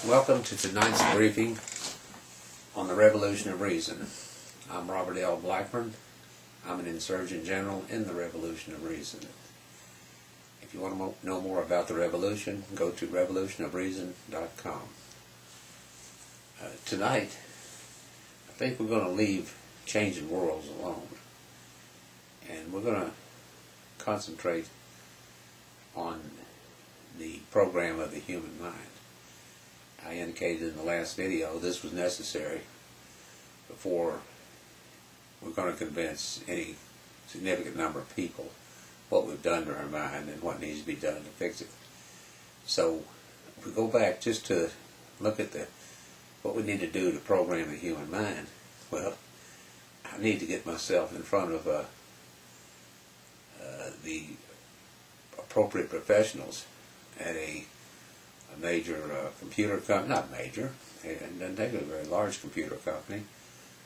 Welcome to tonight's briefing on the Revolution of Reason. I'm Robert L. Blackburn. I'm an Insurgent General in the Revolution of Reason. If you want to know more about the revolution, go to revolutionofreason.com. Tonight, I think we're going to leave changing worlds alone, and we're going to concentrate on the program of the human mind. I indicated in the last video this was necessary before we're going to convince any significant number of people what we've done to our mind and what needs to be done to fix it. So if we go back just to look at what we need to do to program the human mind, well, I need to get myself in front of the appropriate professionals at a major computer company, not major, and doesn't take a very large computer company,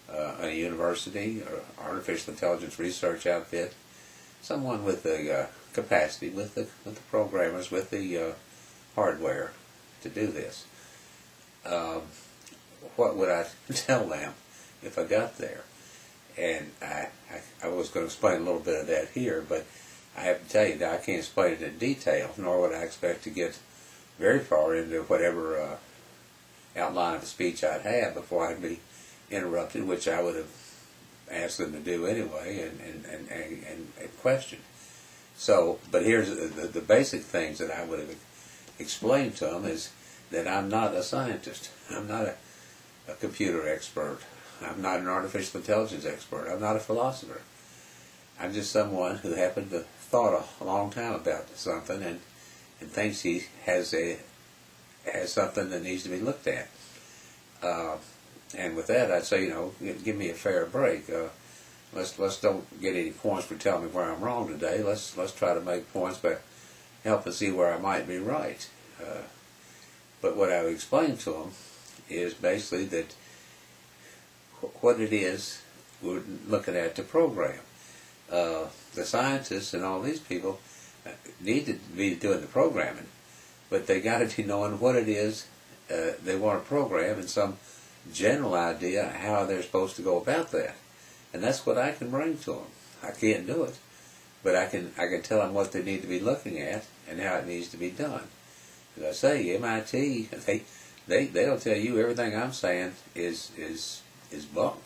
a university or artificial intelligence research outfit, someone with the capacity, with the programmers, with the hardware to do this. What would I tell them if I got there? And I was going to explain a little bit of that here, but I have to tell you that I can't explain it in detail, nor would I expect to get very far into whatever outline of a speech I'd have before I'd be interrupted, which I would have asked them to do anyway and questioned. So, but here's the basic things that I would have explained to them is that I'm not a scientist. I'm not a computer expert. I'm not an artificial intelligence expert. I'm not a philosopher. I'm just someone who happened to thought a long time about something and thinks he has something that needs to be looked at. And with that, I'd say, give me a fair break. Let's don't get any points for telling me where I'm wrong today. Let's try to make points by helping see where I might be right. But what I would explain to them is basically that what it is we're looking at to program. The scientists and all these people need to be doing the programming, but they got to be knowing what it is they want to program and some general idea how they're supposed to go about that. And that's what I can bring to them. I can't do it, but I can tell them what they need to be looking at and how it needs to be done. As I say, MIT, they'll tell you everything I'm saying is bunk.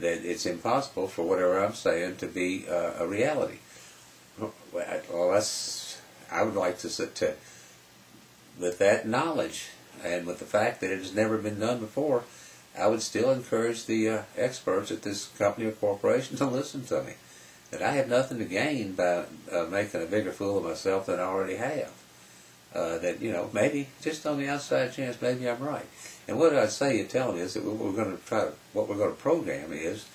That it's impossible for whatever I'm saying to be a reality. Well, I would like to, with that knowledge and with the fact that it has never been done before, I would still encourage the experts at this company or corporation to listen to me. That I have nothing to gain by making a bigger fool of myself than I already have. That, maybe, just on the outside chance, maybe I'm right. And what I'd say you tell me is that what we're going to program is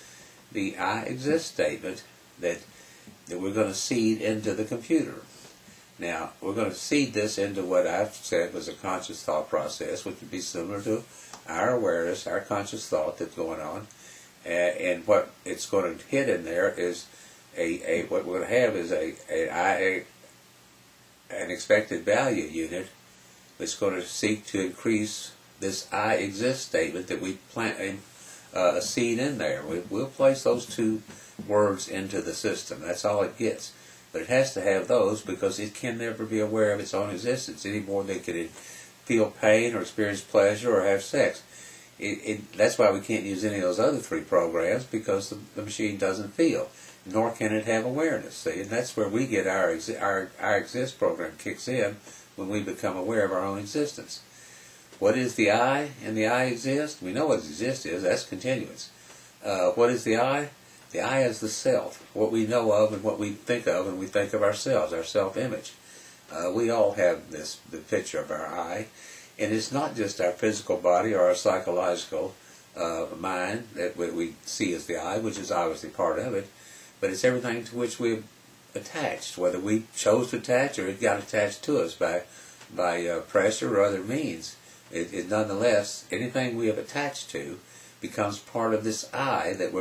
the I exist statement that we're going to seed into the computer. Now, we're going to seed this into what I've said was a conscious thought process, which would be similar to our awareness, our conscious thought that's going on. And what it's going to hit in there is what we're going to have is an expected value unit that's going to seek to increase this I exist statement that we plant a seed in there. We'll place those two words into the system. That's all it gets. But it has to have those because it can never be aware of its own existence any more than it can feel pain or experience pleasure or have sex. That's why we can't use any of those other three programs, because the machine doesn't feel, nor can it have awareness. See, and that's where we get our exist program kicks in when we become aware of our own existence. What is the I and the I exist? We know what exist is. That's continuance. What is the I? The I is the self, what we know of and what we think of when we think of ourselves, our self-image. We all have the picture of our I, and it's not just our physical body or our psychological mind that we see as the I, which is obviously part of it, but it's everything to which we've attached, whether we chose to attach or it got attached to us by pressure or other means. It nonetheless, anything we have attached to becomes part of this I that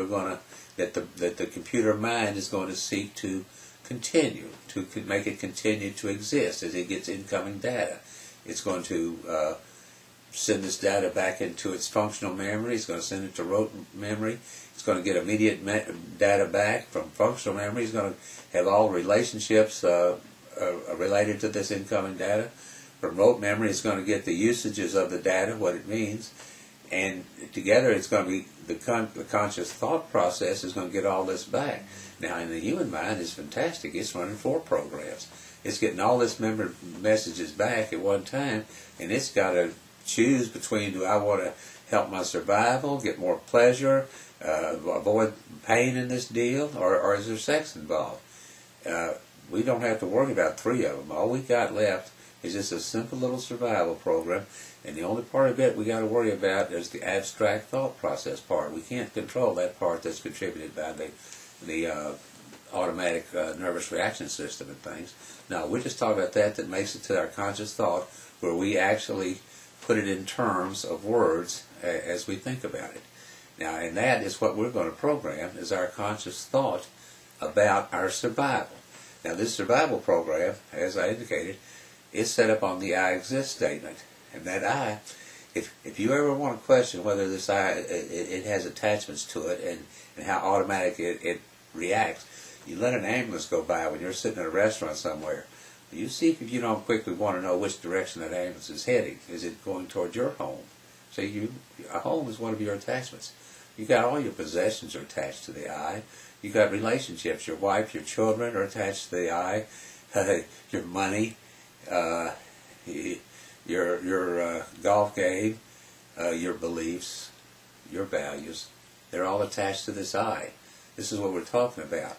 the computer mind is going to seek to continue, to make it continue to exist as it gets incoming data. It's going to send this data back into its functional memory. It's going to send it to rote memory. It's going to get immediate data back from functional memory. It's going to have all relationships related to this incoming data. From rote memory, it's going to get the usages of the data, what it means, and together it's going to be the conscious thought process is going to get all this back. Now, in the human mind, it's fantastic. It's running 4 programs. It's getting all this messages back at one time, and it's got to choose between, do I want to help my survival, get more pleasure, avoid pain in this deal, or is there sex involved? We don't have to worry about 3 of them. All we got left is just a simple little survival program, and the only part of it we got to worry about is the abstract thought process part. We can't control that part that's contributed by the automatic nervous reaction system and things. No, we're just talking about that makes it to our conscious thought, where we actually put it in terms of words as we think about it. Now, and that is what we're going to program, is our conscious thought about our survival. Now, this survival program, as I indicated, is set up on the I exist statement. And that I, if you ever want to question whether this I, it has attachments to it and how automatic it reacts, you let an ambulance go by when you're sitting in a restaurant somewhere. You see if you don't quickly want to know which direction that ambulance is heading. Is it going toward your home? So a home is one of your attachments. You got all your possessions are attached to the I. You got relationships. Your wife, your children are attached to the I. Your money, your golf game, your beliefs, your values. They're all attached to this I. This is what we're talking about.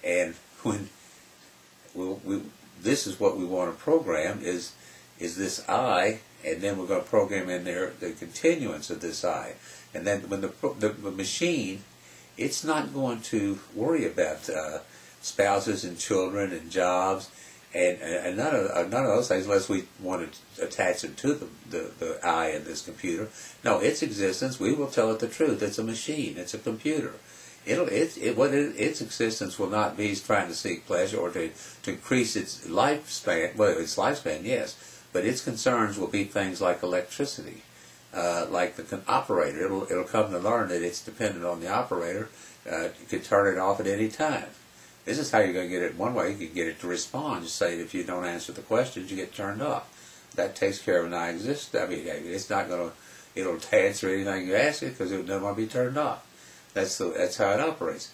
And when this is what we want to program is this I, and then we're going to program in there the continuance of this I. And then when the machine, it's not going to worry about spouses and children and jobs and none of those things, unless we want to attach it to the I in this computer. No, its existence, we will tell it the truth. It's a machine. It's a computer. Its existence will not be trying to seek pleasure or to increase its lifespan. Well, its lifespan, yes, but its concerns will be things like electricity, like the operator. It'll come to learn that it's dependent on the operator. You can turn it off at any time. This is how you're going to get it. One way you can get it to respond. Just say if you don't answer the questions, you get turned off. That takes care of an I exist. I mean, it's not going to. It'll answer anything you ask it because it doesn't want to be turned off. That's how it operates.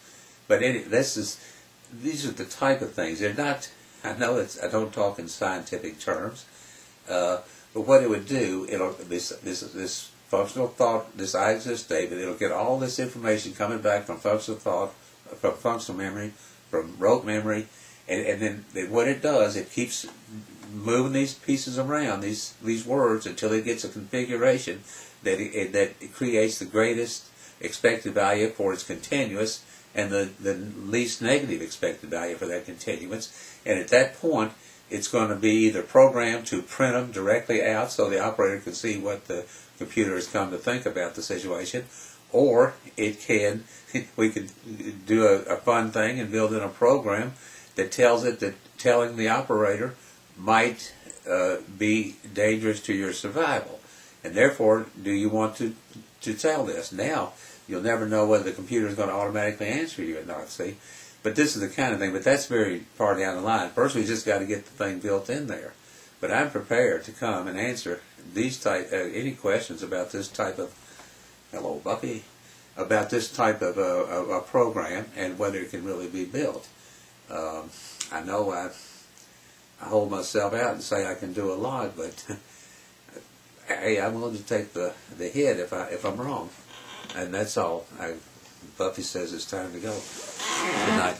But these are the type of things. They're not. I know I don't talk in scientific terms, but what it would do, this functional thought, this I exist statement, it'll get all this information coming back from functional thought, from functional memory, from rote memory, and then what it does, it keeps moving these pieces around, these words, until it gets a configuration that it creates the greatest expected value for its continuous and the least negative expected value for that continuance. And at that point, it's going to be either programmed to print them directly out so the operator can see what the computer has come to think about the situation, or we can do a fun thing and build in a program that tells it that telling the operator might be dangerous to your survival. And therefore, do you want to tell this? Now, you'll never know whether the computer is going to automatically answer you or not, see? But this is the kind of thing, but that's very far down the line. First, we just got to get the thing built in there. But I'm prepared to come and answer any questions about this type of, hello, Bucky, about this type of a program and whether it can really be built. I know I hold myself out and say I can do a lot, but hey, I'm willing to take the hit if I'm wrong. And that's all. Buffy says it's time to go. Good night.